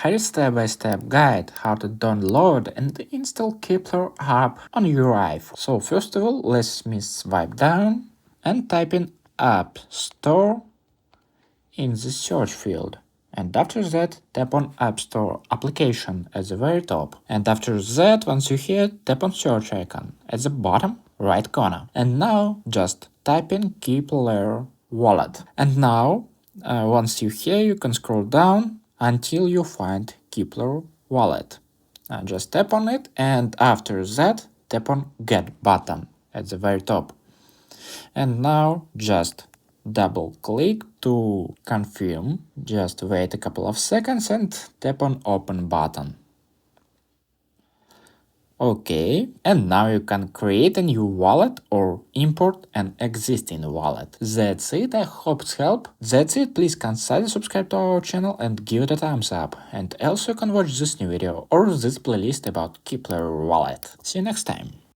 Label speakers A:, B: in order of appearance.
A: Here is step-by-step guide how to download and install Keplr app on your iPhone. So first of all, let me swipe down and type in App Store in the search field. And after that, tap on App Store application at the very top. And after that, once you're here, tap on search icon at the bottom right corner. And now just type in Keplr wallet. And now, once you're here, you can scroll down until you find Keplr wallet. Just tap on it, and after that, tap on Get button at the very top. And now just double click to confirm. Just wait a couple of seconds and tap on Open button. Okay, and now you can create a new wallet or import an existing wallet. That's it, I hope it's helped. That's it, please consider subscribe to our channel and give it a thumbs up. And also you can watch this new video or this playlist about Keplr wallet. See you next time.